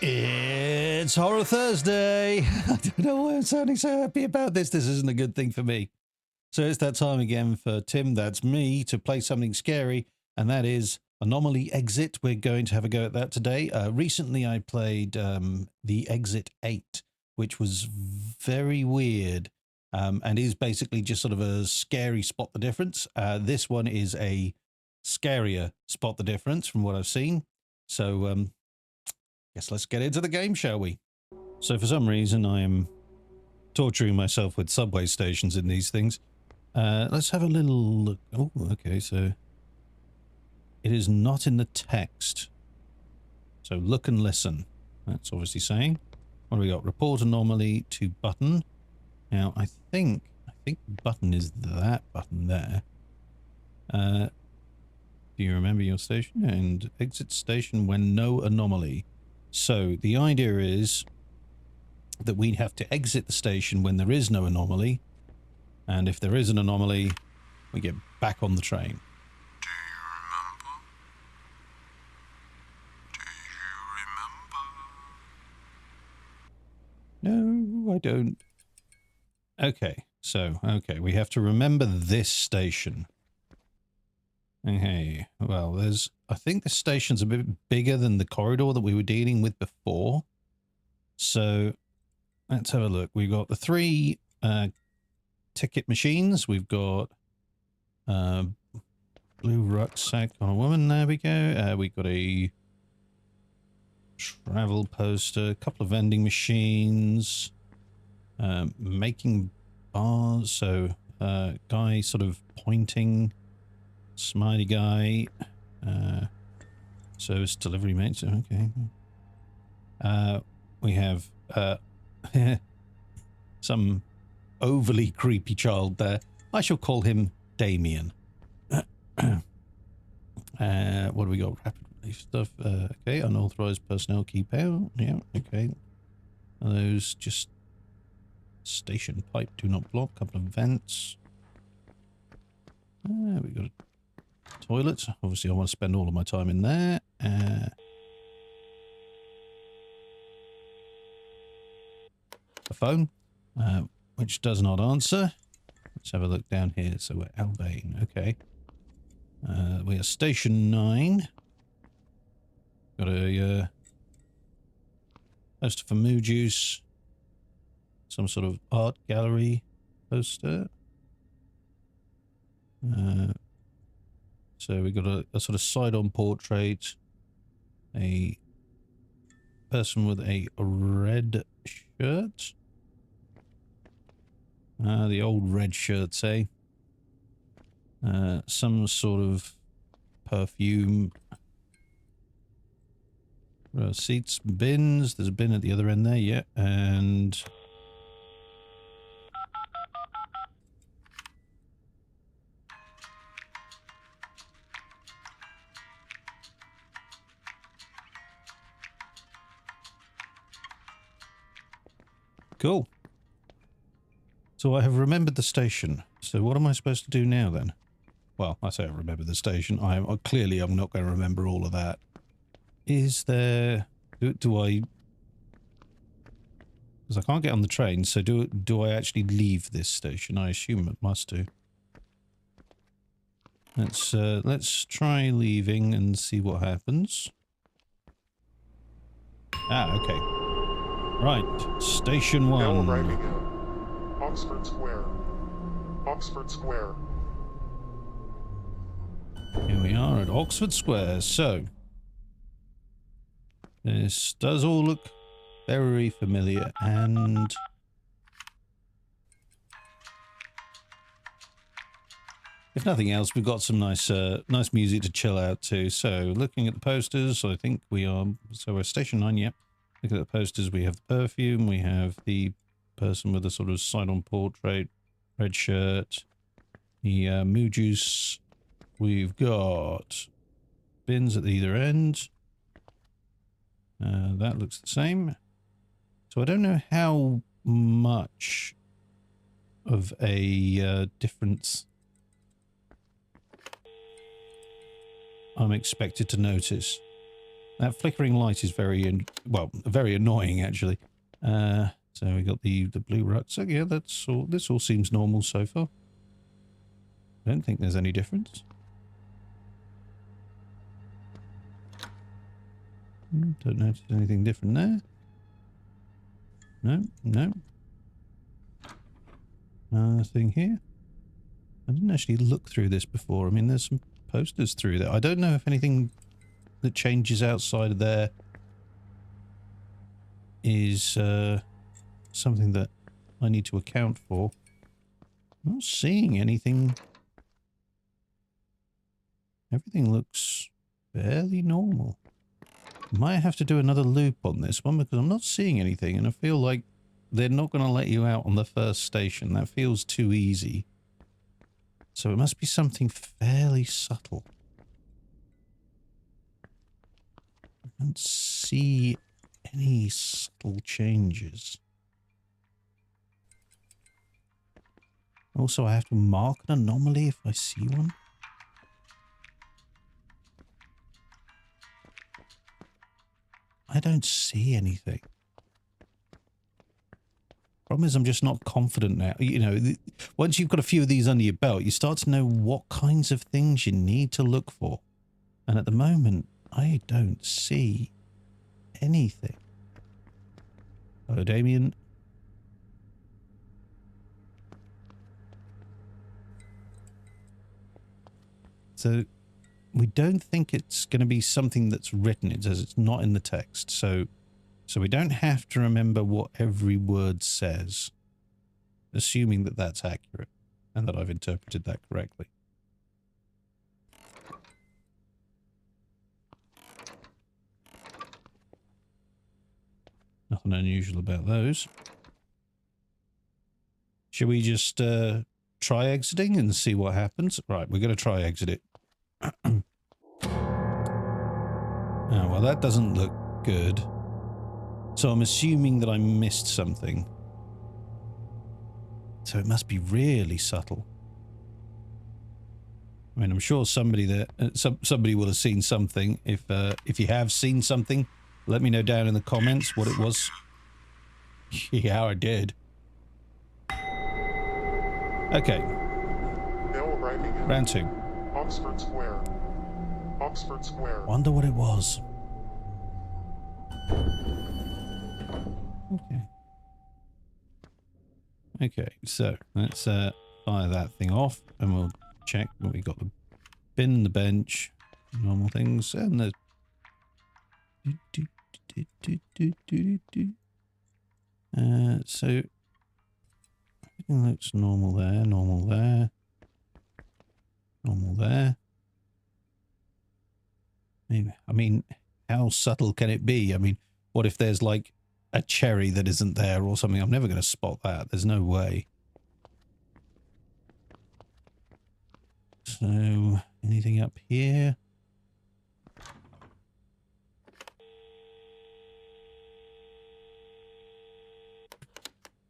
It's Horror Thursday. I don't know why I'm sounding so happy about this. This isn't a good thing for me. So it's that time again for Tim, that's me, to play something scary, and that is Anomaly Exit. We're going to have a go at that today. Recently I played the Exit 8, which was very weird, and is basically just sort of a scary spot the difference. This one is a scarier spot the difference from what I've seen. So guess let's get into the game, shall we? So for some reason I am torturing myself with subway stations in these things. Let's have a little look. Oh, okay, so it is not in the text. So look and listen. That's obviously saying. What do we got? Report anomaly to button. Now I think button is that button there. Do you remember your station? And exit station when no anomaly. So the idea is that we have to exit the station when there is no anomaly, and if there is an anomaly, we get back on the train. Do you remember? No, I don't. Okay, so, we have to remember this station. Okay, well, I think the station's a bit bigger than the corridor that we were dealing with before. So, let's have a look. We've got the 3 ticket machines. We've got blue rucksack on a woman. There we go. We've got a travel poster, a couple of vending machines, making bars. So, guy sort of pointing, smiley guy, service delivery mates. Okay. We have some overly creepy child there. I shall call him Damien. What do we got? Rapid relief stuff. Okay, unauthorized personnel keep out. Yeah, okay. Are those just station pipe do not block? Couple of vents. We got a toilet. Obviously, I want to spend all of my time in there. A phone, which does not answer. Let's have a look down here. So we're Albane. Okay. We are station 9. Got a poster for Moo Juice. Some sort of art gallery poster. So we got a sort of side-on portrait. A person with a red shirt. The old red shirts, eh? Some sort of perfume. Seats, bins. There's a bin at the other end there, yeah. And cool. So I have remembered the station. So what am I supposed to do now then? Well, I say I remember the station. Clearly I'm not going to remember all of that. Is there... Do I... Because I can't get on the train, so do I actually leave this station? I assume it must do. Let's try leaving and see what happens. Ah, okay. Right, station 1. Now arriving at Oxford Square. Oxford Square. Here we are at Oxford Square. So, this does all look very familiar, and if nothing else, we've got some nice music to chill out to. So, looking at the posters, I think we're station 9, yep. Looking at the posters, we have the perfume, we have the person with a sort of side-on portrait, red shirt, the Moo Juice. We've got bins at either end. That looks the same. So I don't know how much of a difference I'm expected to notice. That flickering light is very, well, very annoying actually. So we got the blue rucksack. Yeah, that's all. This all seems normal so far. I don't think there's any difference. Don't notice anything different there. No, no. Nothing here. I didn't actually look through this before. I mean, there's some posters through there. I don't know if anything that changes outside of there is something that I need to account for. I'm not seeing anything. Everything looks fairly normal. Might have to do another loop on this one because I'm not seeing anything and I feel like they're not going to let you out on the first station. That feels too easy. So it must be something fairly subtle. I don't see any subtle changes. Also, I have to mark an anomaly if I see one. I don't see anything. Problem is, I'm just not confident now. You know, once you've got a few of these under your belt, you start to know what kinds of things you need to look for. And at the moment, I don't see anything. Hello, Damien. So we don't think it's going to be something that's written. It says it's not in the text. So we don't have to remember what every word says, assuming that that's accurate and that I've interpreted that correctly. Nothing unusual about those. Should we just try exiting and see what happens? Right, we're going to try exit it. Oh, well, that doesn't look good. So I'm assuming that I missed something. So it must be really subtle. I mean, I'm sure somebody there, somebody will have seen something. If you have seen something, let me know down in the comments what it was. Yeah, I did. Okay. Bill arriving in Round 2. Oxford Square. Oxford Square. Wonder what it was. Okay. Okay, so let's fire that thing off and we'll check what we got. The bin, the bench, normal things, and the... so everything looks normal there, normal there, normal there. Maybe, I mean, how subtle can it be? I mean, what if there's like a cherry that isn't there or something? I'm never going to spot that. There's no way. So, anything up here?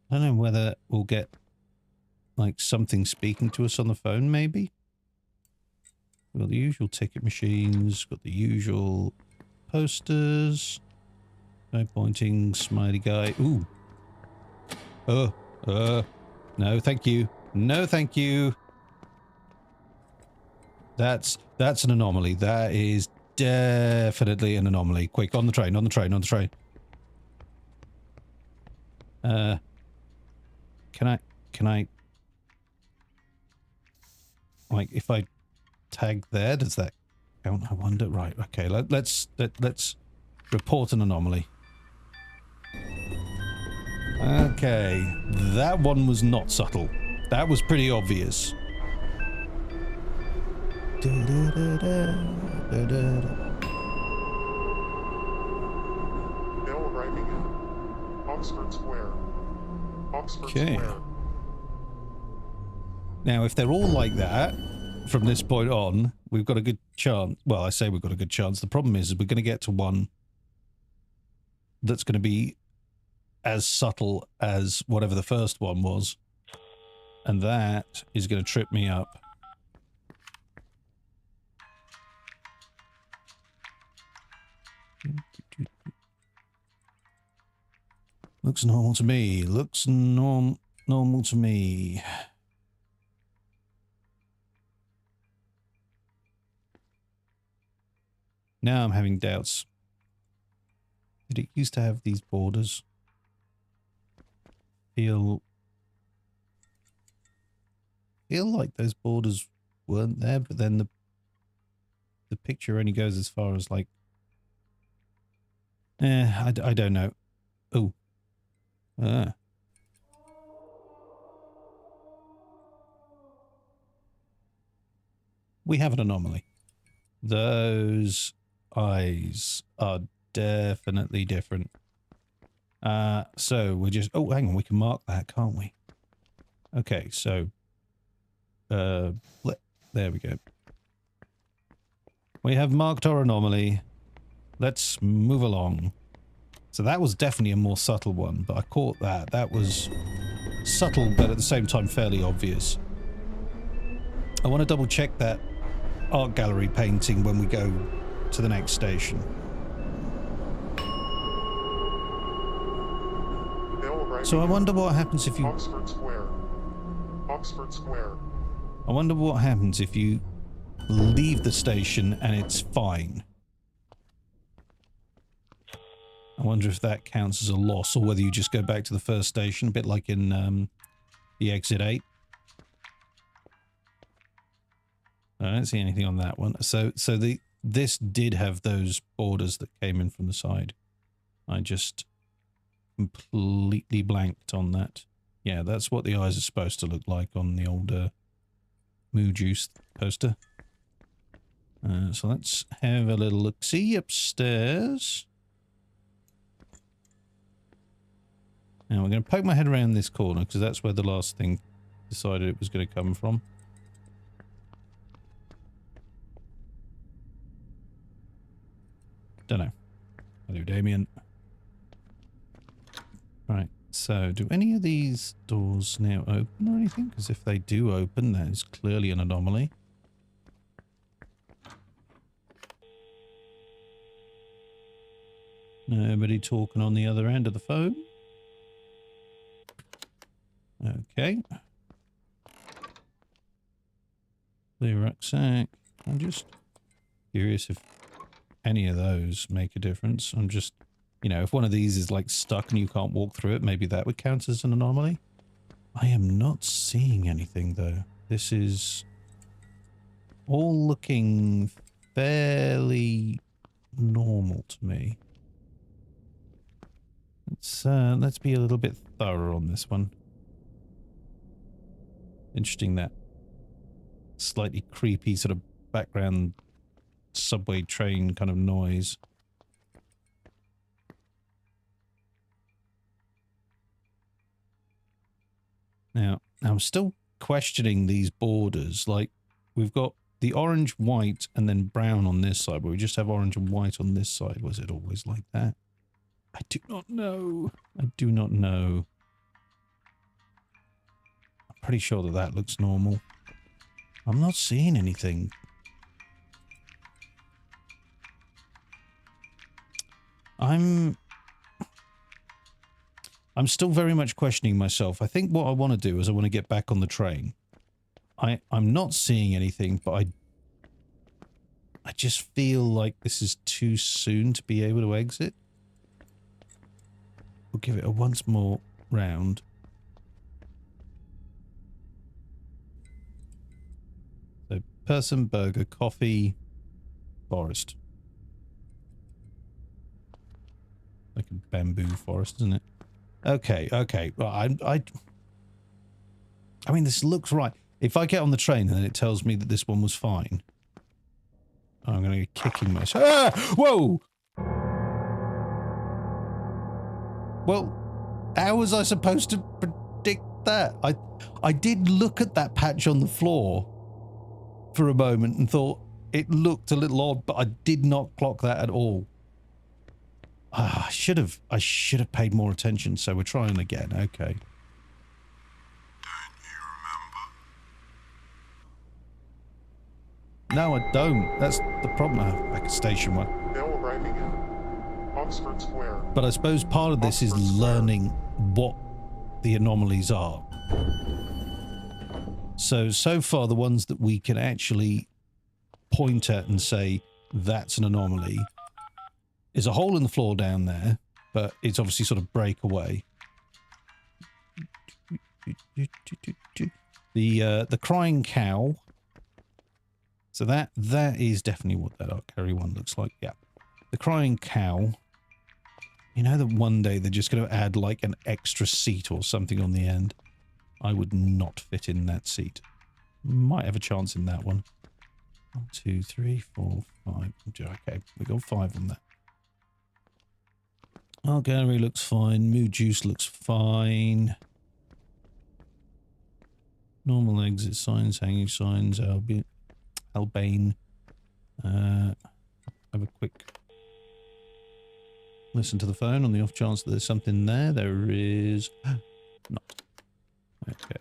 I don't know whether we'll get like something speaking to us on the phone, maybe? We've got the usual ticket machines, got the usual posters, no pointing, smiley guy. Ooh. No, thank you. No, thank you. That's an anomaly. That is definitely an anomaly. Quick, on the train, on the train, on the train. Can I, like, if I tag there, does that count? I wonder. Right, okay, let's report an anomaly. Okay, that one was not subtle. That was pretty obvious. Bill arriving in Oxford Square. Oxford Okay. Square. Now, if they're all like that, from this point on, we've got a good chance. Well, I say we've got a good chance. The problem is we're going to get to one that's going to be as subtle as whatever the first one was. And that is going to trip me up. Looks normal to me. Looks normal to me. Now I'm having doubts. Did it used to have these borders? Feel like those borders weren't there, but then the picture only goes as far as like... I don't know. Oh. We have an anomaly. Those eyes are definitely different. So we're just... Oh, hang on. We can mark that, can't we? Okay, so... there we go. We have marked our anomaly. Let's move along. So that was definitely a more subtle one, but I caught that. That was subtle, but at the same time fairly obvious. I want to double check that art gallery painting when we go to the next station. So I wonder what happens if you... Oxford Square. Oxford Square. I wonder what happens if you leave the station and it's fine. I wonder if that counts as a loss or whether you just go back to the first station, a bit like in the Exit 8. I don't see anything on that one. So this did have those borders that came in from the side. I just completely blanked on that. Yeah, that's what the eyes are supposed to look like on the old Moo Juice poster. So let's have a little look-see upstairs. Now we're going to poke my head around this corner because that's where the last thing decided it was going to come from. Don't know. Hello, Damien. Right, so do any of these doors now open or anything? Because if they do open, that is clearly an anomaly. Nobody talking on the other end of the phone. Okay. Clear rucksack. I'm just curious if any of those make a difference. I'm just, you know, if one of these is like stuck and you can't walk through it, maybe that would count as an anomaly. I am not seeing anything though. This is all looking fairly normal to me. Let's be a little bit thorough on this one. Interesting, that slightly creepy sort of background subway train kind of noise. Now, I'm still questioning these borders. Like, we've got the orange, white, and then brown on this side, but we just have orange and white on this side. Was it always like that? I do not know. I do not know. I'm pretty sure that that looks normal. I'm not seeing anything. I'm still very much questioning myself. I think what I want to do is I want to get back on the train. I'm not seeing anything, but I just feel like this is too soon to be able to exit. We'll give it a once more round. So, person, burger, coffee, forest. Like a bamboo forest, isn't it? Okay, okay. Well, I mean, this looks right. If I get on the train and it tells me that this one was fine, I'm going to get kicking myself. Ah! Whoa! Well, how was I supposed to predict that? I did look at that patch on the floor for a moment and thought it looked a little odd, but I did not clock that at all. I should have paid more attention, so we're trying again. Okay. Don't you remember? No, I don't. That's the problem. Back at station one. Now arriving in Oxford Square. But I suppose part of this is Oxford Square. learning what the anomalies are. So far, the ones that we can actually point at and say, that's an anomaly, is a hole in the floor down there, but it's obviously sort of breakaway. The crying cow. So that is definitely what that art gallery one looks like. Yeah. The crying cow. You know that one day they're just going to add like an extra seat or something on the end. I would not fit in that seat. Might have a chance in that one. 1, 2, 3, 4, 5. Okay, we got 5 on that. Art gallery looks fine. Mood juice looks fine. Normal exit signs, hanging signs, Albane. Have a quick listen to the phone on the off chance that there's something there. There is not. Okay.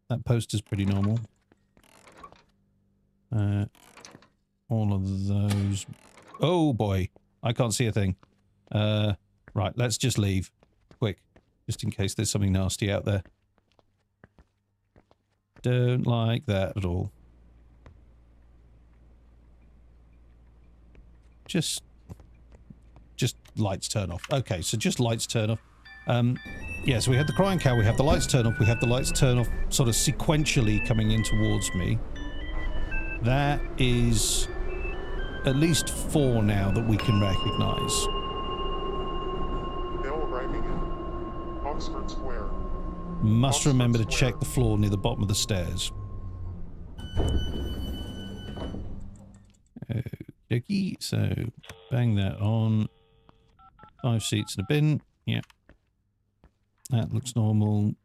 That poster's pretty normal. All of those. Oh boy, I can't see a thing. Right, let's just leave. Quick. Just in case there's something nasty out there. Don't like that at all. Just lights turn off. Okay, so just lights turn off. Yeah, so we have the crying cow, we have the lights turn off, we have the lights turn off sort of sequentially coming in towards me. That is at least 4 now that we can recognize. Bill arriving in Oxford Square. Must Oxford remember to Square. check the floor near the bottom of the stairs. Okay, so bang that on. 5 seats in a bin. Yeah. That looks normal.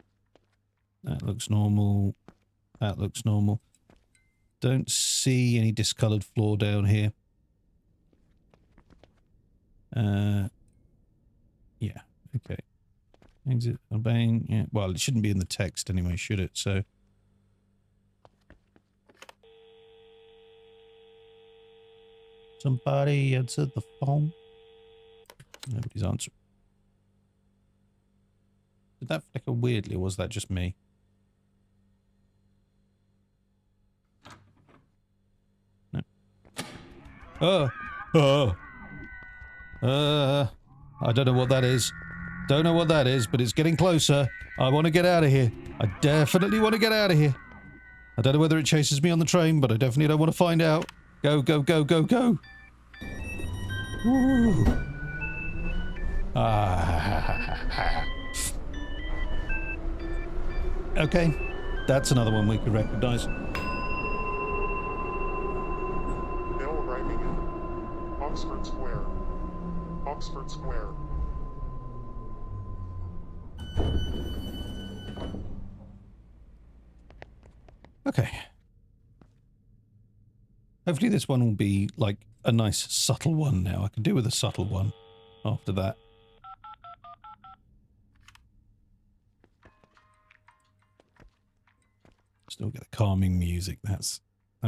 That looks normal. That looks normal. Don't see any discolored floor down here. Yeah, okay. Exit Albane. Yeah, well, it shouldn't be in the text anyway, should it? So. Somebody answered the phone. Nobody's answering. Did that flicker weirdly, or was that just me? No. I don't know what that is. Don't know what that is, but it's getting closer. I want to get out of here. I definitely want to get out of here. I don't know whether it chases me on the train, but I definitely don't want to find out. Go, go, go, go, go. Woo. Okay, that's another one we could recognize. Bill arriving in Oxford Square. Oxford Square. Okay. Hopefully this one will be like a nice subtle one now. I can do with a subtle one after that. Still get the calming music. That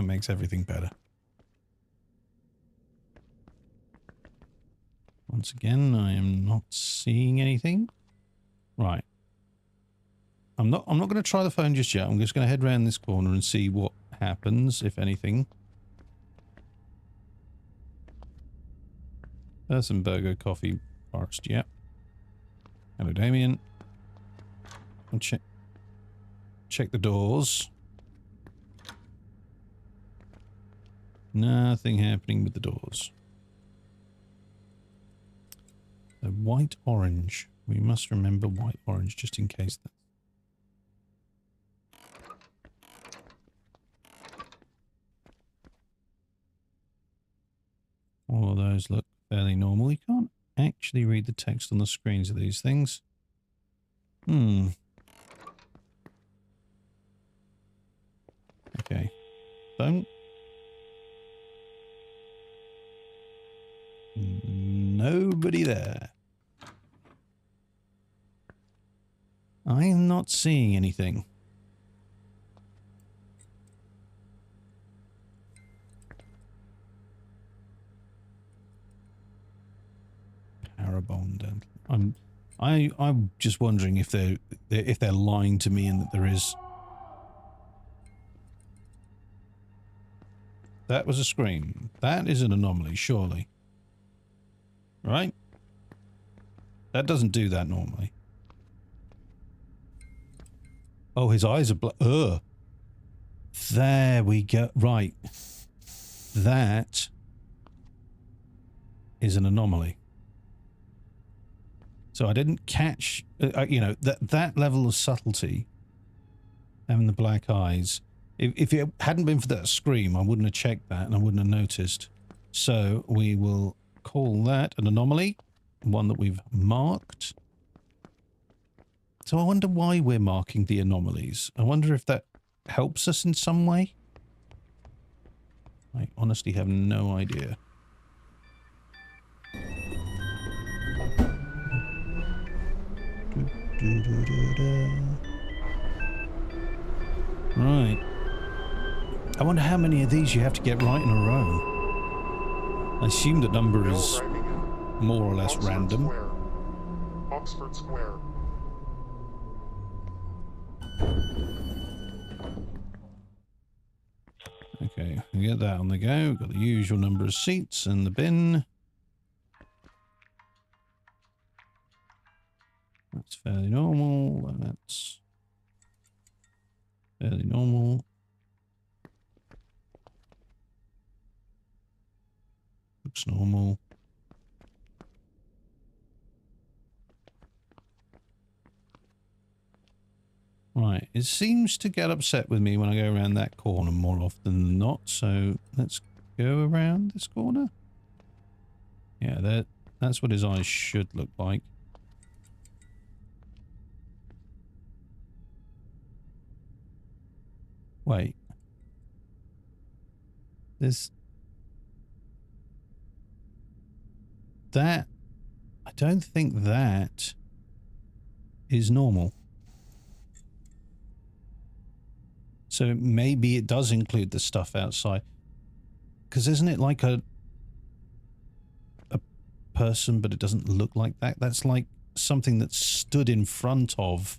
makes everything better. Once again, I am not seeing anything. Right. I'm not going to try the phone just yet. I'm just going to head around this corner and see what happens, if anything. Person Burger Coffee Forest, yep. Hello, Damien. I'll check the doors. Nothing happening with the doors. So white orange. We must remember white orange just in case that. All of those look fairly normal. You can't actually read the text on the screens of these things. Okay. Don't. Nobody there. I am not seeing anything. bone dental. I'm just wondering if they're lying to me and that there is. That was a scream. That is an anomaly, surely. Right? That doesn't do that normally. Oh, his eyes are ugh. There we go. Right. That is an anomaly. So I didn't catch, you know, that level of subtlety, having the black eyes. If it hadn't been for that scream, I wouldn't have checked that and I wouldn't have noticed. So we will call that an anomaly, one that we've marked. So I wonder why we're marking the anomalies. I wonder if that helps us in some way. I honestly have no idea. Right. I wonder how many of these you have to get right in a row. I assume the number is more or less random. Oxford Square. Okay, we get that on the go. We've got the usual number of seats in the bin. That's fairly normal. That's fairly normal. Looks normal. Right, it seems to get upset with me when I go around that corner more often than not, so let's go around this corner. Yeah, that's what his eyes should look like. Wait. That... I don't think that is normal. So maybe it does include the stuff outside. Because isn't it like a person, but it doesn't look like that? That's like something that stood in front of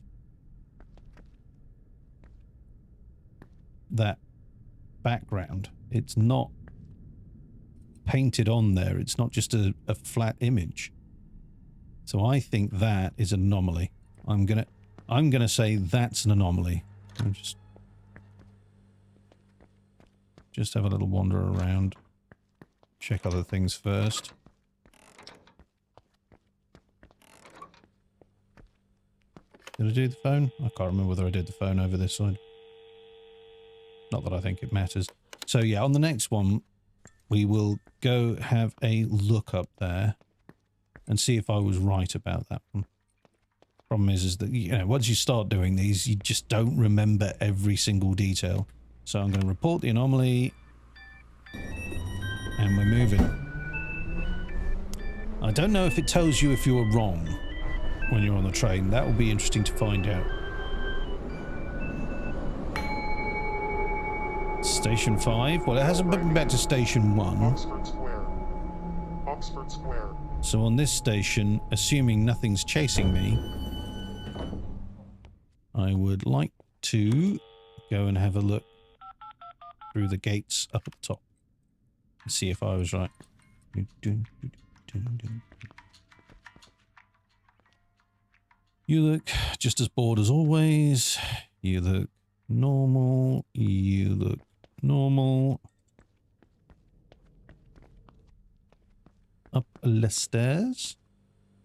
that background. It's not painted on there. It's not just a flat image. So I think that is an anomaly. I'm gonna say that's an anomaly. I'm just have a little wander around. Check other things first. Did I do the phone? I can't remember whether I did the phone over this side. Not that I think it matters. So yeah, on the next one, we will go have a look up there and see if I was right about that one. Problem is that, you know, once you start doing these, you just don't remember every single detail. So I'm going to report the anomaly. And we're moving. I don't know if it tells you if you're wrong when you're on the train. That will be interesting to find out. Station 5. Well, it hasn't put me back to Station 1. Oxford Square. Oxford Square. So on this station, assuming nothing's chasing me, I would like to go and have a look through the gates up at the top and see if I was right. You look just as bored as always. You look normal. You look normal. Up the stairs.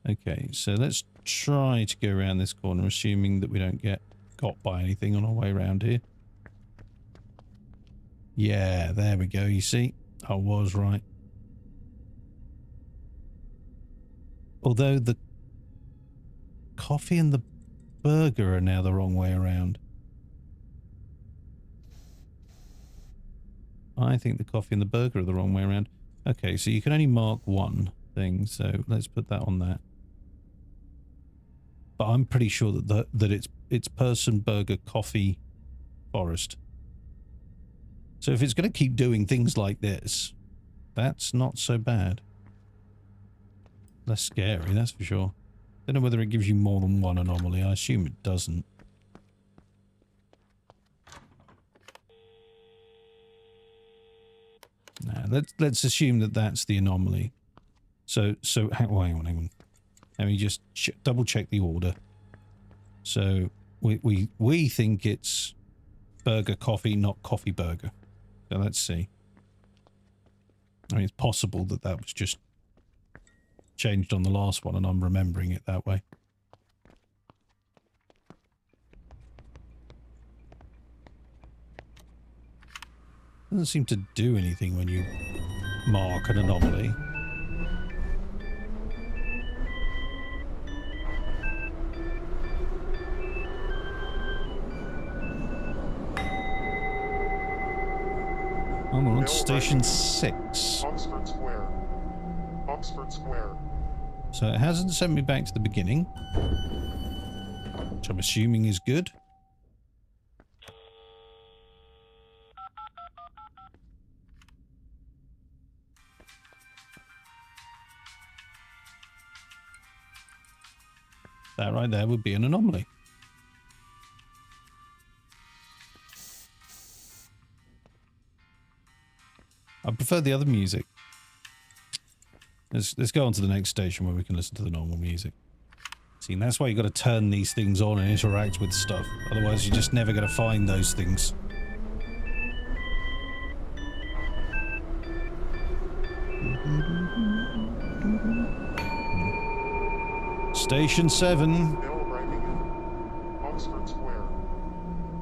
Okay, so let's try to go around this corner, assuming that we don't get got by anything on our way around here. Yeah, there we go, you see? I was right. Although the coffee and the burger are now the wrong way around. I think the coffee and the burger are the wrong way around. Okay, so you can only mark one thing, so let's put that on that. But I'm pretty sure that it's person, burger, coffee, forest. So if it's going to keep doing things like this, that's not so bad. less scary, that's for sure. Don't know whether it gives you more than one anomaly. I assume it doesn't. Nah, let's assume that that's the anomaly. So hang on. Let me just double check the order. So we think it's burger coffee, not coffee burger. So let's see. I mean, it's possible that that was just changed on the last one and I'm remembering it that way. Doesn't seem to do anything when you mark an anomaly. I'm on station 6. Oxford Square. Oxford Square. So it hasn't sent me back to the beginning, which I'm assuming is good. That right there would be an anomaly. I prefer the other music. Let's go on to the next station where we can listen to the normal music. See, and that's why you got to turn these things on and interact with stuff. Otherwise, you're just never going to find those things. Station 7. Bill arriving in Oxford Square.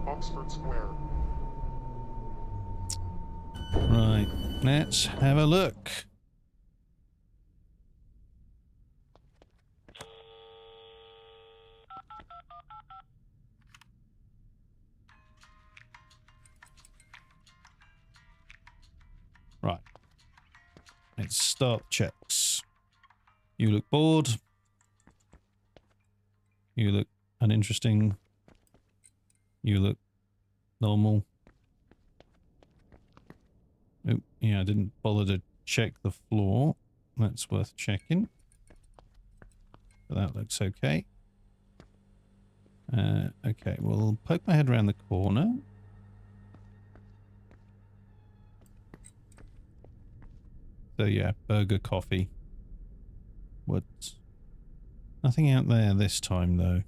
Oxford Square. Right, let's have a look. Right. Let's start checks. You look bored. You look uninteresting. You look normal. Oh, yeah, I didn't bother to check the floor. That's worth checking. But that looks okay. Okay, we'll poke my head around the corner. So yeah, burger coffee. Woods. Nothing out there this time though.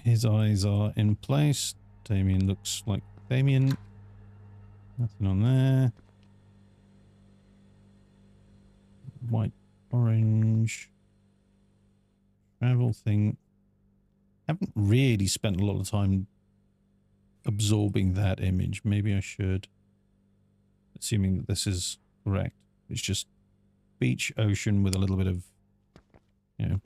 His eyes are in place. Damien looks like Damien. Nothing on there. White, orange. Travel thing. Haven't really spent a lot of time absorbing that image. Maybe I should. Assuming that this is correct. It's just beach, ocean with a little bit of, you know,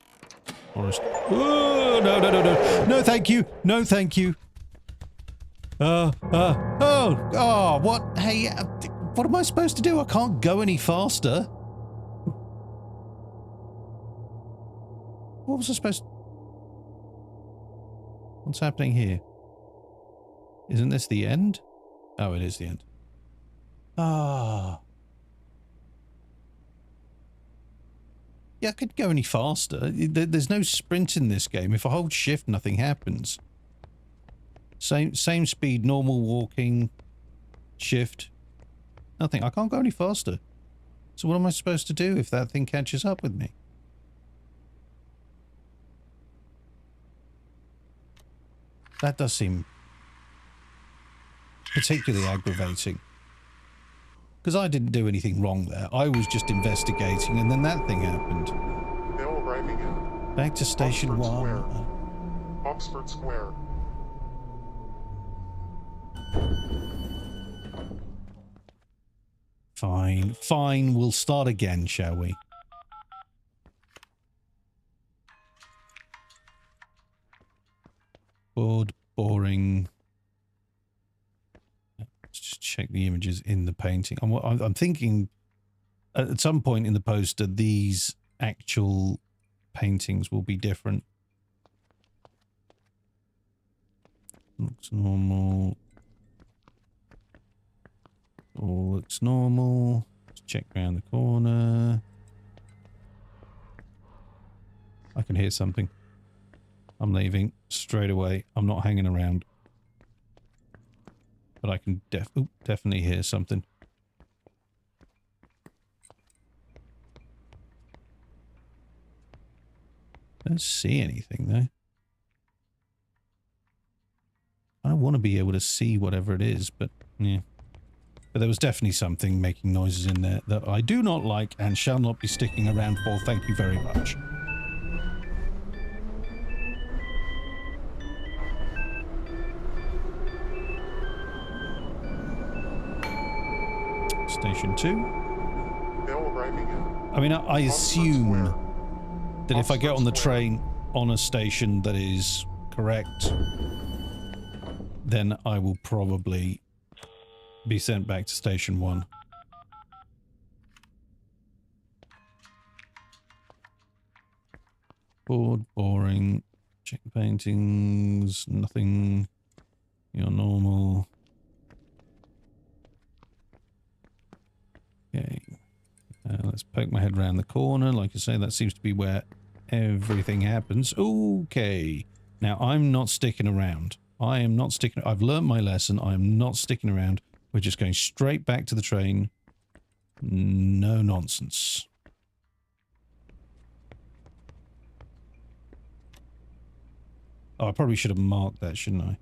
forest. Oh, no, no, no, no. No, thank you. No, thank you. What? Hey, what am I supposed to do? I can't go any faster. What was I supposed to... What's happening here? Isn't this the end? Oh, it is the end. Ah. Yeah, I could go any faster. There's no sprint in this game. If I hold shift, nothing happens. Same speed, normal walking, shift, nothing. I can't go any faster. So what am I supposed to do if that thing catches up with me? That does seem particularly aggravating. Because I didn't do anything wrong there. I was just investigating and then that thing happened. Bill arriving in Back to station Oxford 1. Square. Oxford Square. Fine, fine, we'll start again, shall we? Bored, boring. Let's just check the images in the painting. I'm thinking at some point in the poster, these actual paintings will be different. Looks normal. All looks normal. Let's check around the corner. I can hear something. I'm leaving straight away. I'm not hanging around. But I can definitely hear something. Don't see anything though. I don't want to be able to see whatever it is, but yeah. But there was definitely something making noises in there that I do not like and shall not be sticking around for. Thank you very much. Station 2. Bill arriving in. I mean, I assume that if I get on the Square. train on a station that is correct, then I will probably be sent back to Station 1. Bored, boring, check paintings, nothing, you're normal. Okay, let's poke my head around the corner. Like I say, that seems to be where everything happens. Okay, now I'm not sticking around. I am not sticking. I've learned my lesson. I am not sticking around. We're just going straight back to the train. No nonsense. Oh, I probably should have marked that, shouldn't I?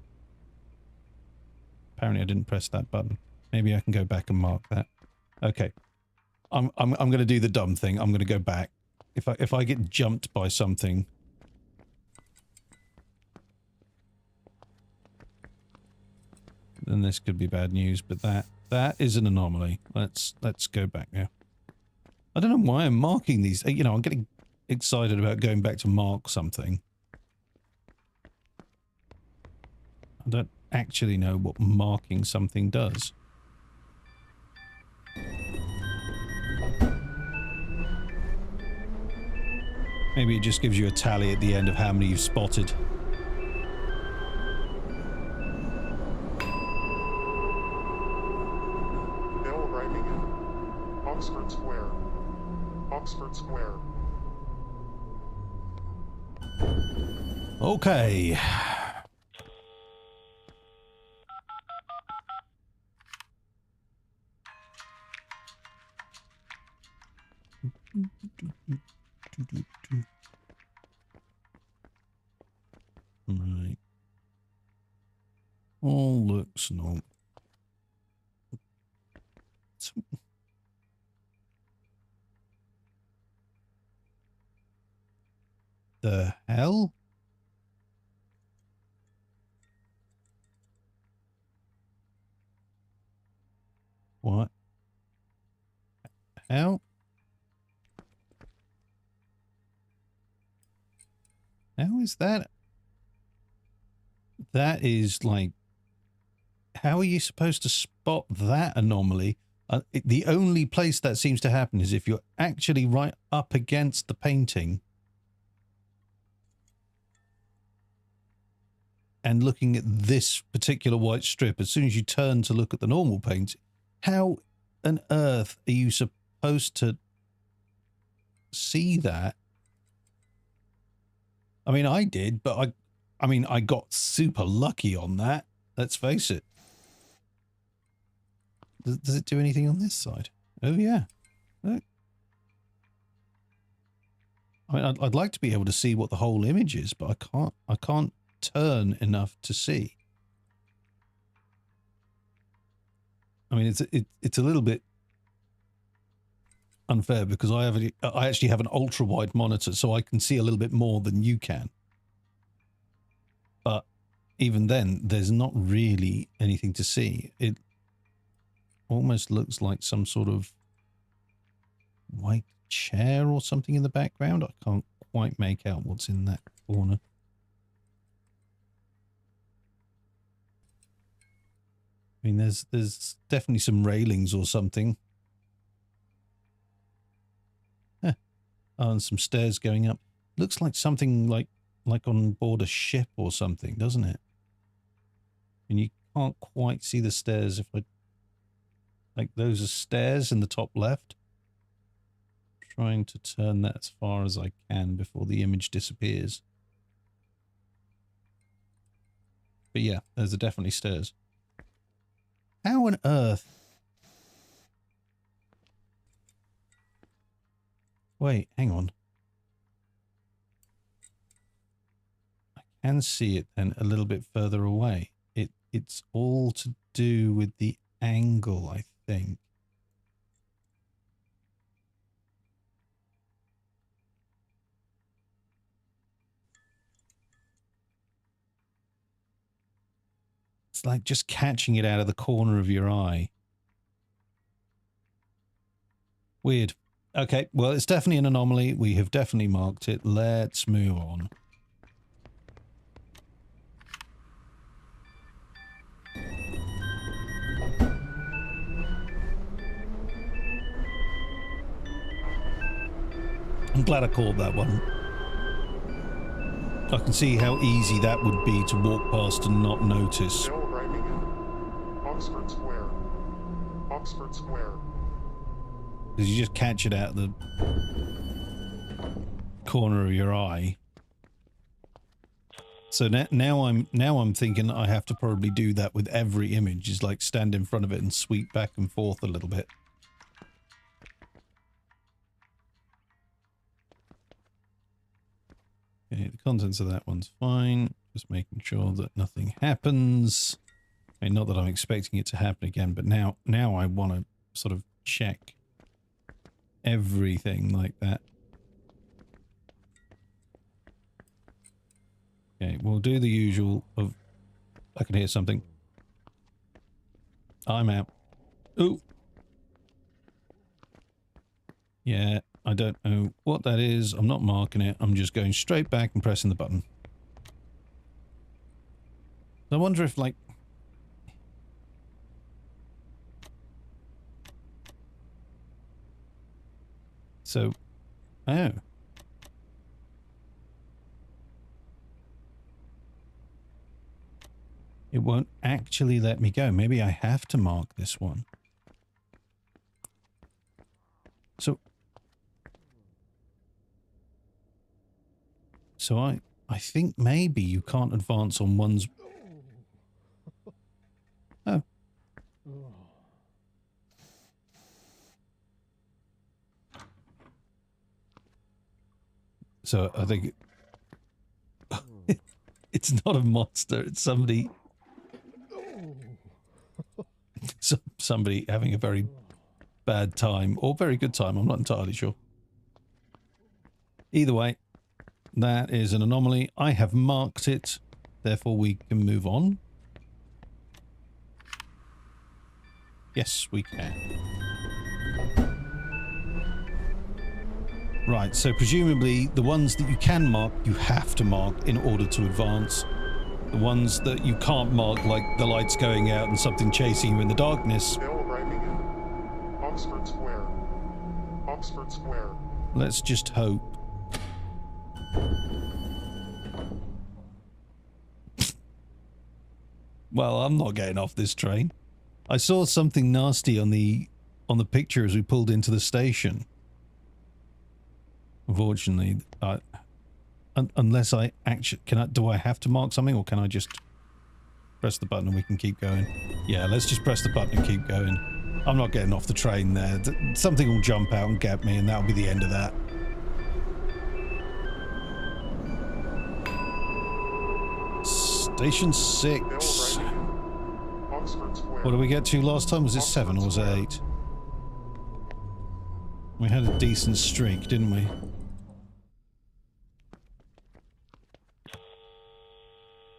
Apparently I didn't press that button. Maybe I can go back and mark that. Okay. I'm going to do the dumb thing. I'm going to go back. If I get jumped by something, then this could be bad news, but that is an anomaly. Let's go back now. I don't know why I'm marking these. You know, I'm getting excited about going back to mark something. I don't actually know what marking something does. Maybe it just gives you a tally at the end of how many you've spotted. Bill arriving in. Oxford Square. Oxford Square. Okay. Right. All looks normal. The hell? What? How? How is that? That is like... How are you supposed to spot that anomaly? The only place that seems to happen is if you're actually right up against the painting and looking at this particular white strip. As soon as you turn to look at the normal paint, how on earth are you supposed to see that? I mean, I did, but I mean, I got super lucky on that. Let's face it. Does it do anything on this side? Oh, yeah. Look. I mean, I'd like to be able to see what the whole image is, but I can't turn enough to see. I mean, it's a little bit unfair because I actually have an ultra wide monitor, so I can see a little bit more than you can. But even then, there's not really anything to see. It almost looks like some sort of white chair or something in the background. I can't quite make out what's in that corner. I mean, there's definitely some railings or something. Huh. Oh, and some stairs going up. Looks like something like on board a ship or something, doesn't it? And you can't quite see the stairs if I... Like those are stairs in the top left. Trying to turn that as far as I can before the image disappears. But yeah, those are definitely stairs. How on earth? Wait, hang on. I can see it then a little bit further away. It's all to do with the angle, I think. It's like just catching it out of the corner of your eye. Weird. Okay, well, it's definitely an anomaly. We have definitely marked it. Let's move on. I'm glad I called that one. I can see how easy that would be to walk past and not notice. Now arriving in Oxford Square. Oxford Square. Because you just catch it out of the corner of your eye. So now I'm thinking I have to probably do that with every image. Is like stand in front of it and sweep back and forth a little bit. Okay, the contents of that one's fine. Just making sure that nothing happens. I mean, not that I'm expecting it to happen again, but now I want to sort of check everything like that. Okay, we'll do the usual of... I can hear something. I'm out. Ooh. Yeah, I don't know what that is. I'm not marking it. I'm just going straight back and pressing the button. I wonder if, like... So... Oh. It won't actually let me go. Maybe I have to mark this one. So I think maybe you can't advance on one's... Oh. So I think it's not a monster. It's somebody... somebody having a very bad time or very good time. I'm not entirely sure. Either way, that is an anomaly. I have marked it. Therefore, we can move on. Yes, we can. Right, so presumably the ones that you can mark, you have to mark in order to advance. The ones that you can't mark, like the lights going out and something chasing you in the darkness. Now arriving in Oxford Square. Oxford Square. Let's just hope. Well, I'm not getting off this train. I saw something nasty on the picture as we pulled into the station. Unfortunately, unless I actually do I have to mark something, or can I just press the button and we can keep going? Yeah, let's just press the button and keep going. I'm not getting off the train there. Something will jump out and get me, and that'll be the end of that. Station 6. What did we get to last time? Was it 7 or was it 8? We had a decent streak, didn't we?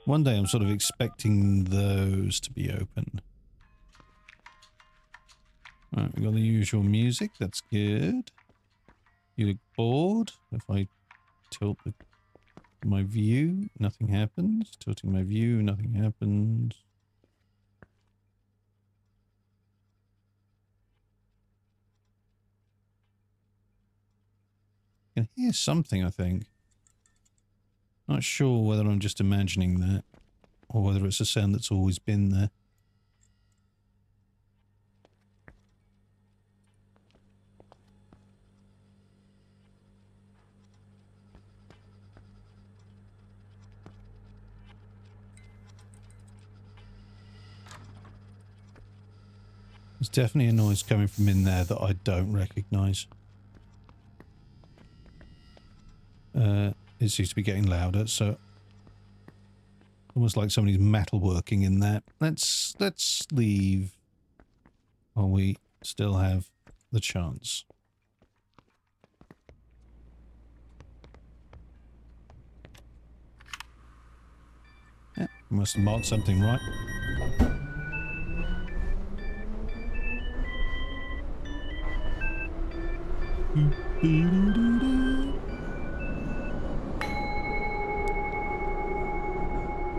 One day I'm sort of expecting those to be open. Alright, we got the usual music. That's good. You look bored. If I tilt my view, nothing happens. Tilting my view, nothing happens. I can hear something, I think. Not sure whether I'm just imagining that, or whether it's a sound that's always been there. There's definitely a noise coming from in there that I don't recognise. It seems to be getting louder, so almost like somebody's metalworking in there. Let's leave while we still have the chance. Yeah, must have marked something right.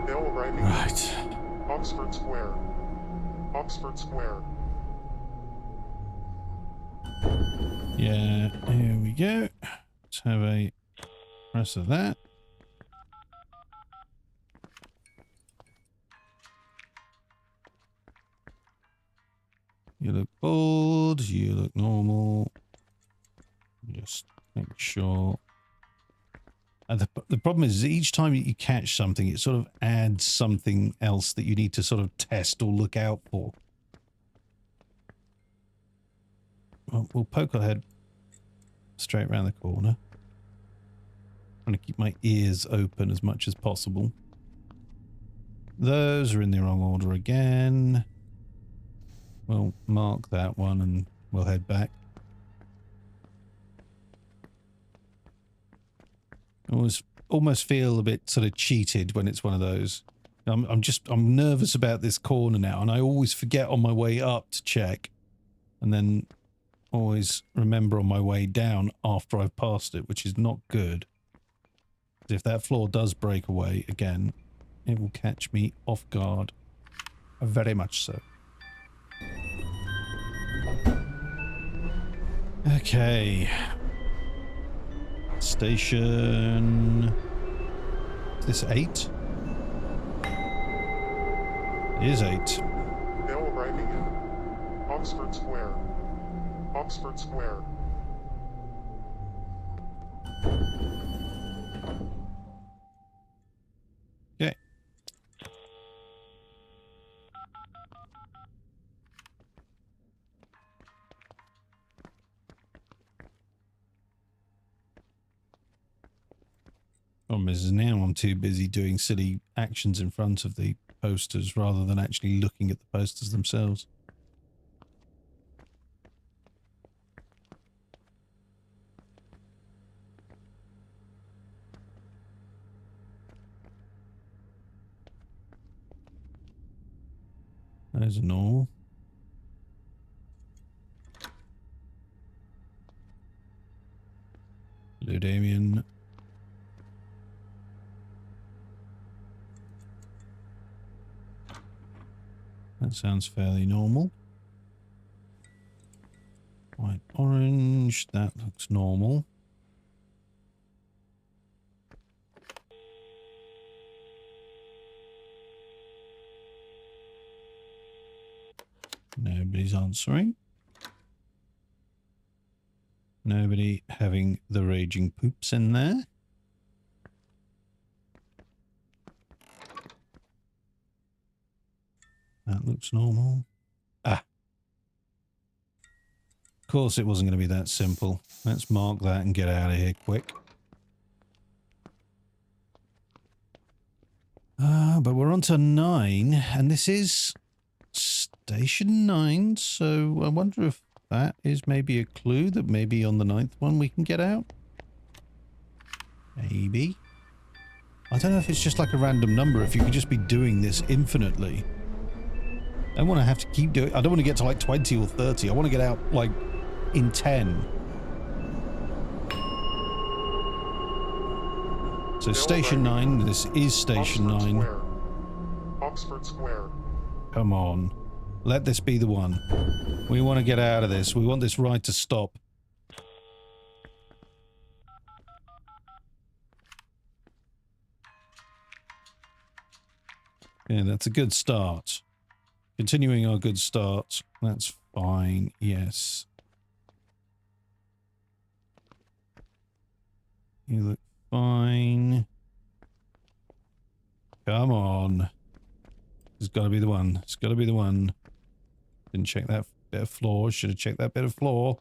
Mail arriving. Right. Oxford Square. Oxford Square. Yeah, here we go. Let's have a rest of that. You look bored, you look normal. Just make sure. And the problem is each time you catch something, it sort of adds something else that you need to sort of test or look out for. Well, we'll poke our head straight around the corner. Trying to keep my ears open as much as possible. Those are in the wrong order again. We'll mark that one and we'll head back. I almost feel a bit sort of cheated when it's one of those. I'm nervous about this corner now, and I always forget on my way up to check, and then always remember on my way down after I've passed it, which is not good. If that floor does break away again, it will catch me off guard. Very much so. Okay. Station... Is this 8? It is 8. Mail arriving in Oxford Square. Oxford Square. Okay. Problem is now I'm too busy doing silly actions in front of the posters rather than actually looking at the posters themselves. There's a normal. Hello, Damien. That sounds fairly normal. White, orange. That looks normal. Nobody's answering. Nobody having the raging poops in there. That looks normal. Ah. Of course it wasn't going to be that simple. Let's mark that and get out of here quick. But we're on to 9, and this is Station 9, so I wonder if that is maybe a clue that maybe on the 9th one we can get out? Maybe. I don't know if it's just like a random number, if you could just be doing this infinitely. I don't want to have to keep doing... I don't want to get to like 20 or 30. I want to get out like in 10. So Station 9, this is Station 9. Oxford Square. Come on. Let this be the one. We want to get out of this. We want this ride to stop. Yeah, that's a good start. Continuing our good start. That's fine. Yes. You look fine. Come on. It's got to be the one. It's got to be the one. Didn't check that Bit of floor. Should have checked that bit of floor.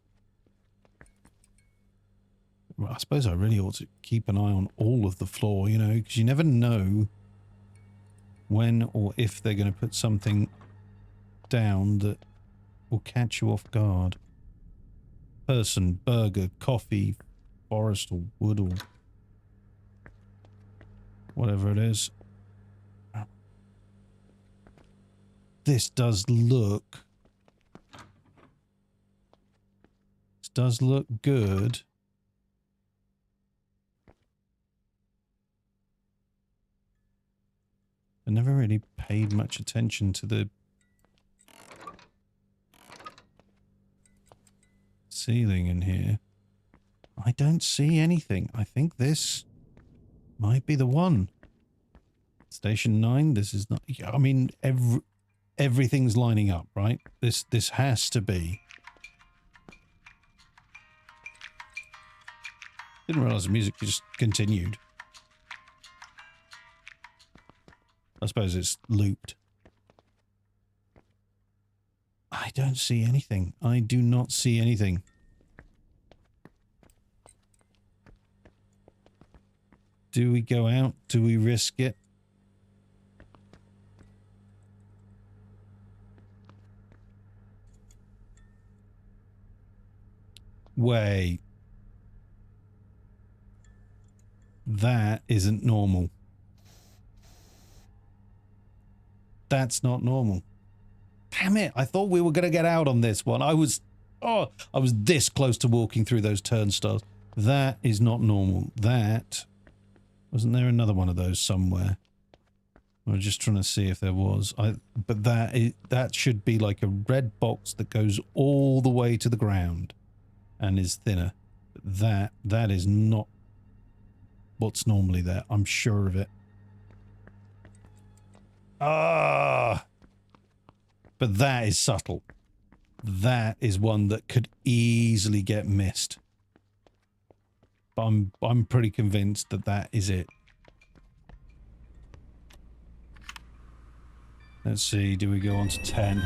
Well, I suppose I really ought to keep an eye on all of the floor, you know, because you never know when or if they're going to put something down that will catch you off guard. Person, burger, coffee, forest or wood or whatever it is. This does look... This does look good. I never really paid much attention to the ceiling in here. I don't see anything. I think this might be the one. Station 9, this is not... I mean, everything's lining up, right? This has to be. Didn't realize the music just continued. I suppose it's looped. I don't see anything. I do not see anything. Do we go out? Do we risk it? Wait. That isn't normal. That's not normal. Damn it. I thought we were going to get out on this one. I was this close to walking through those turnstiles. That is not normal. That... Wasn't there another one of those somewhere? I was just trying to see if there was. But that should be like a red box that goes all the way to the ground and is thinner. That is not what's normally there. I'm sure of it. Ah! But that is subtle. That is one that could easily get missed. But I'm pretty convinced that that is it. Let's see, do we go on to 10?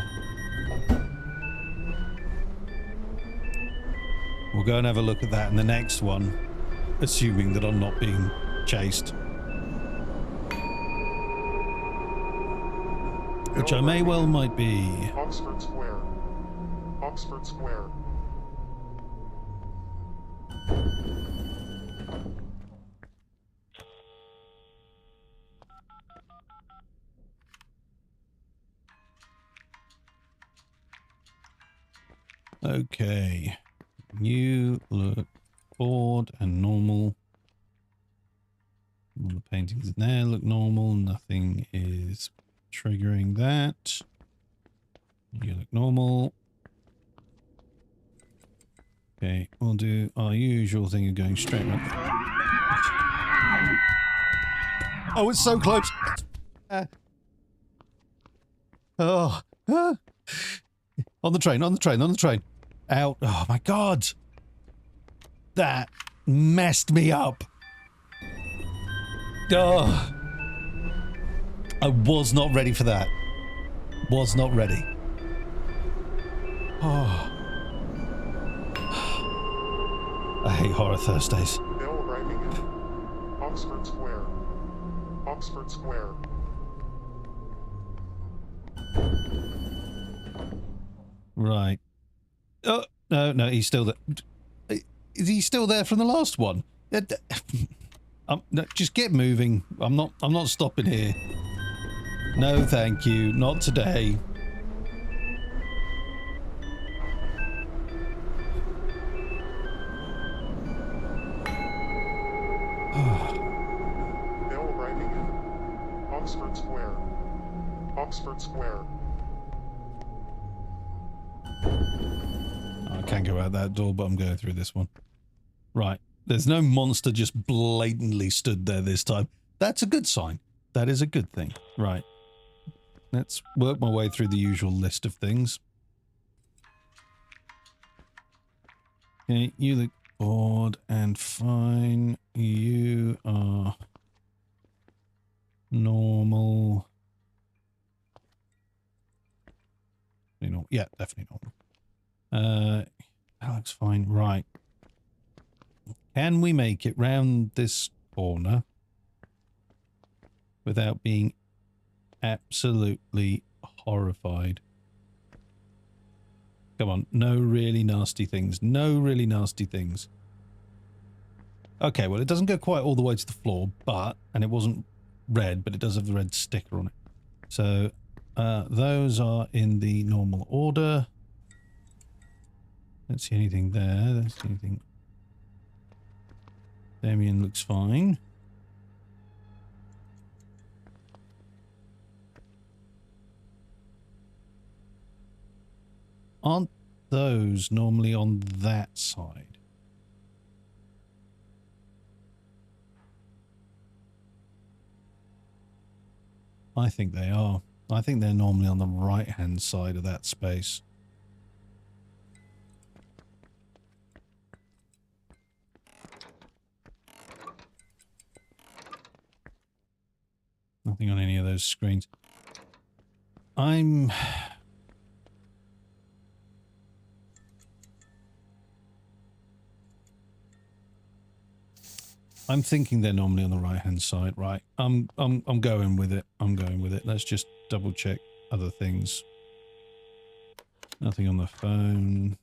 We'll go and have a look at that in the next one, assuming that I'm not being chased. Which I may well might be. Oxford Square. Oxford Square. Okay. You look bored and normal. All the paintings in there look normal. Nothing is triggering that. You look normal. Okay, we'll do our usual thing of going straight up. Oh, it's so close. On the train, on the train, on the train. Out. Oh my God. That messed me up. Oh. I was not ready for that. Was not ready. Oh. I hate horror Thursdays. Bell arriving in Oxford Square. Oxford Square. Right. Oh, no, he's still there. Is he still there from the last one? No, just get moving. I'm not stopping here. No, thank you. Not today. Bell arriving in Oxford Square. Oxford Square. I can't go out that door, but I'm going through this one. Right. There's no monster just blatantly stood there this time. That's a good sign. That is a good thing. Right. Let's work my way through the usual list of things. Okay, you look bored and fine. You are normal. You know, yeah, definitely normal. That looks fine. Right. Can we make it round this corner without being absolutely horrified? Come on. No really nasty things. No really nasty things. Okay, well, it doesn't go quite all the way to the floor, but... And it wasn't red, but it does have the red sticker on it. So, those are in the normal order. Don't see anything there. Don't see anything... Damien looks fine. Aren't those normally on that side? I think they are. I think they're normally on the right-hand side of that space. Nothing on any of those screens. I'm thinking they're normally on the right-hand side, right? I'm going with it. I'm going with it. Let's just double check other things. Nothing on the phone.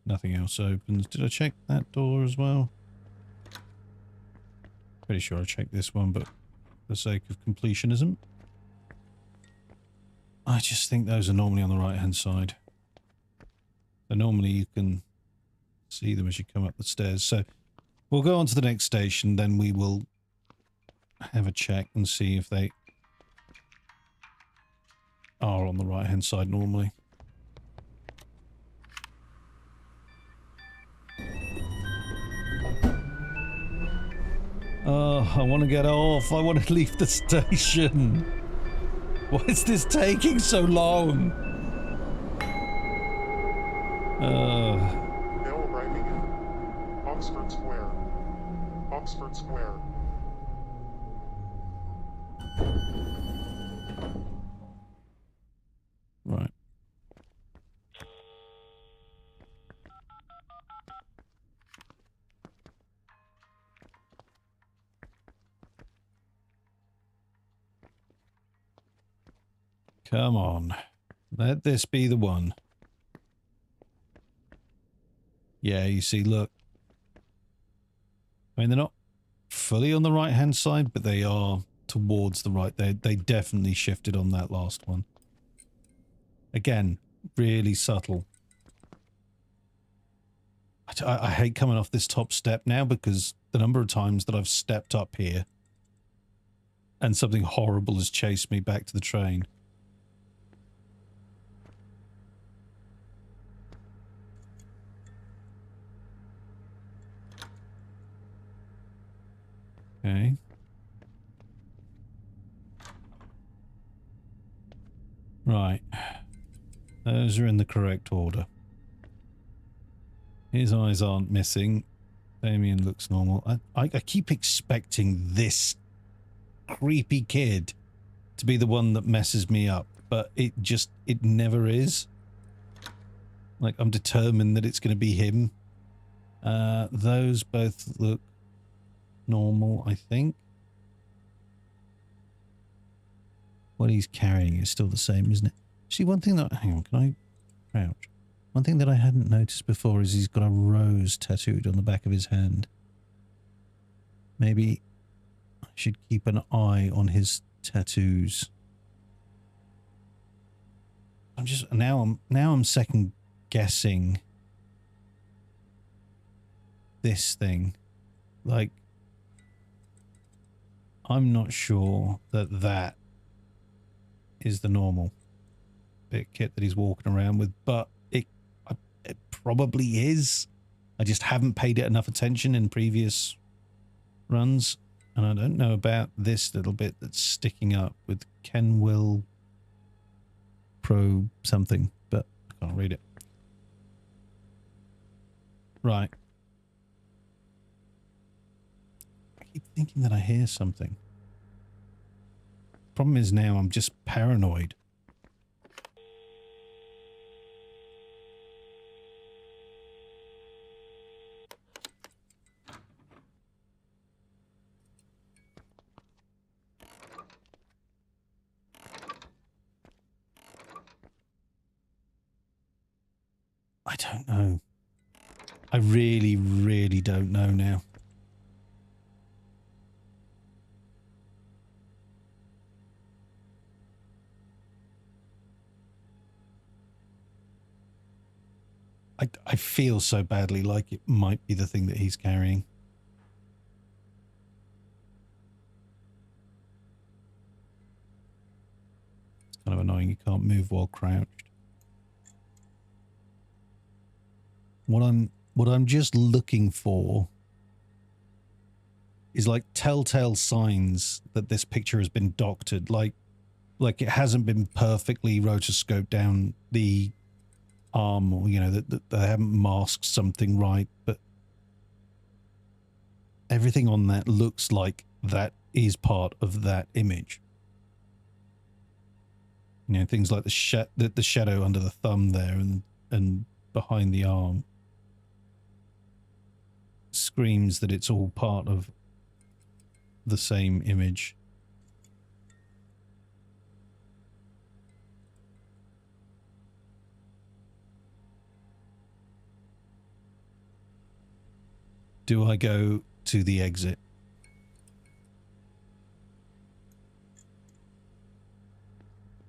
Nothing else opens. Did I check that door as well? Pretty sure I checked this one, but for the sake of completionism, I just think those are normally on the right-hand side. So normally you can see them as you come up the stairs. So we'll go on to the next station, then we will have a check and see if they are on the right-hand side normally. Oh, I want to get off. I want to leave the station. Why is this taking so long? Bill arriving in Oxford Square. Oxford Square. Right. Come on. Let this be the one. Yeah, you see, look. I mean, they're not fully on the right-hand side, but they are towards the right. They definitely shifted on that last one. Again, really subtle. I hate coming off this top step now because the number of times that I've stepped up here and something horrible has chased me back to the train. Okay. Right. Those are in the correct order. His eyes aren't missing. Damien looks normal. I keep expecting this creepy kid to be the one that messes me up, but it never is. Like, I'm determined that it's going to be him. Those both look normal, I think. What he's carrying is still the same, isn't it? See, one thing that... Hang on, can I crouch? One thing that I hadn't noticed before is he's got a rose tattooed on the back of his hand. Maybe I should keep an eye on his tattoos. Now I'm second guessing this thing. Like, I'm not sure that is the normal bit kit that he's walking around with, but it probably is. I just haven't paid it enough attention in previous runs, and I don't know about this little bit that's sticking up with Kenwill Pro something, but I can't read it. Right. I keep thinking that I hear something. Problem is now I'm just paranoid. I don't know. I really, really don't know now. I feel so badly like it might be the thing that he's carrying. It's kind of annoying. You can't move while crouched. What I'm just looking for is like telltale signs that this picture has been doctored, like it hasn't been perfectly rotoscoped down the arm, or you know, that they haven't masked something right, but everything on that looks like that is part of that image. You know, things like the shadow under the thumb there and behind the arm screams that it's all part of the same image. Do I go to the exit?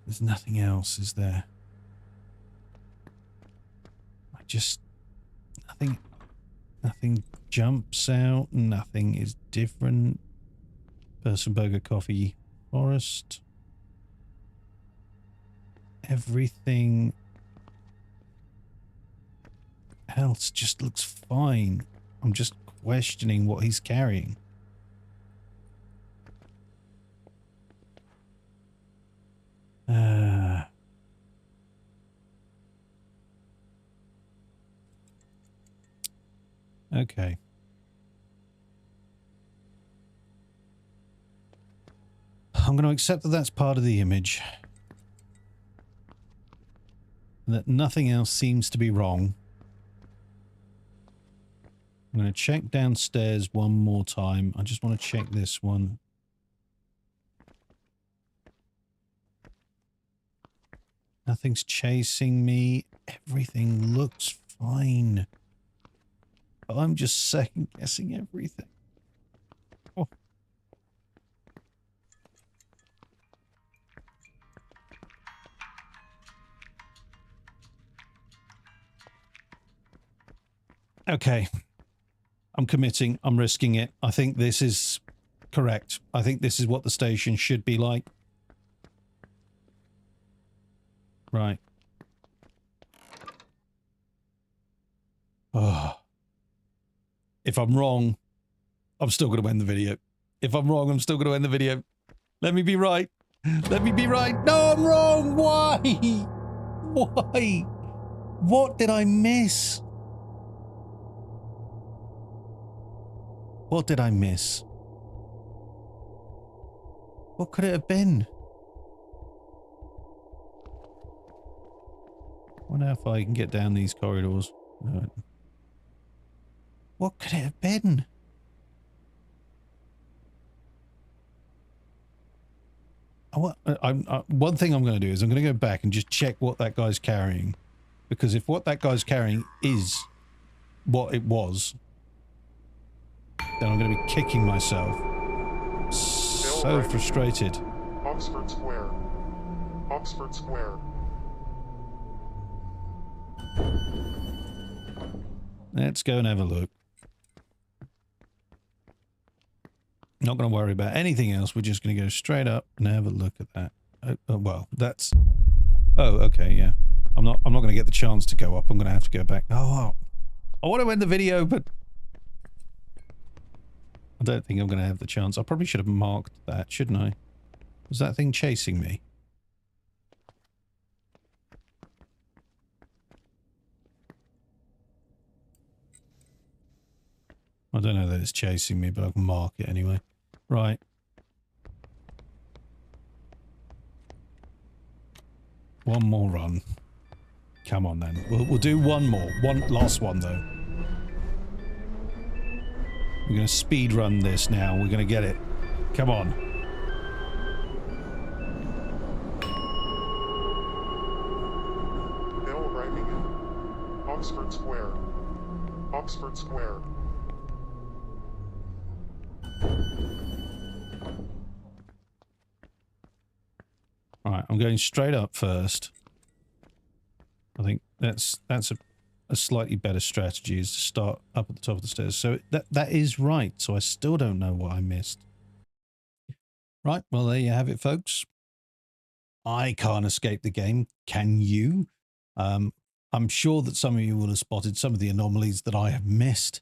There's nothing else, is there? I just... Nothing jumps out. Nothing is different. Person Burger Coffee Forest. Everything else just looks fine. I'm just questioning what he's carrying. Okay. I'm going to accept that that's part of the image. And that nothing else seems to be wrong. I'm going to check downstairs one more time. I just want to check this one. Nothing's chasing me. Everything looks fine. But I'm just second guessing everything. Oh. Okay. I'm committing. I'm risking it. I think this is correct. I think this is what the station should be like. Right. Oh. If I'm wrong, I'm still going to end the video. If I'm wrong, I'm still going to end the video. Let me be right. Let me be right. No, I'm wrong. Why? Why? What did I miss? What did I miss? What could it have been? I wonder if I can get down these corridors. What could it have been? One thing I'm going to do is I'm going to go back and just check what that guy's carrying. Because if what that guy's carrying is what it was, then I'm going to be kicking myself. So frustrated. Oxford Square. Oxford Square. Let's go and have a look. Not going to worry about anything else. We're just going to go straight up and have a look at that. Well, that's... Oh, okay, yeah. I'm not going to get the chance to go up. I'm going to have to go back. Oh, I want to end the video, but I don't think I'm going to have the chance. I probably should have marked that, shouldn't I? Was that thing chasing me? I don't know that it's chasing me, but I can mark it anyway. Right. One more run. Come on then. We'll do one more. One last one though. We're going to speed run this now. We're going to get it. Come on. Bill arriving in Oxford Square. Oxford Square. All right, I'm going straight up first. I think that's a slightly better strategy, is to start up at the top of the stairs. So that is right. So I still don't know what I missed. Right, well, there you have it, folks. I can't escape the game. Can you? I'm sure that some of you will have spotted some of the anomalies that I have missed.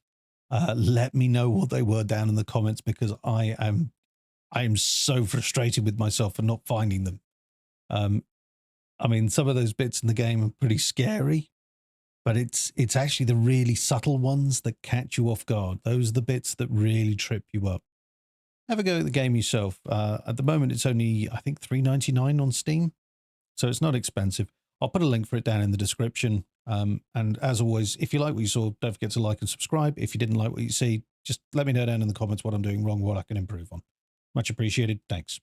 Let me know what they were down in the comments, because I am so frustrated with myself for not finding them. I mean, some of those bits in the game are pretty scary, but it's actually the really subtle ones that catch you off guard. Those are the bits that really trip you up. Have a go at the game yourself. At the moment, it's only, I think, $3.99 on Steam, so it's not expensive. I'll put a link for it down in the description. And as always, if you like what you saw, don't forget to like and subscribe. If you didn't like what you see, just let me know down in the comments what I'm doing wrong, what I can improve on. Much appreciated. Thanks.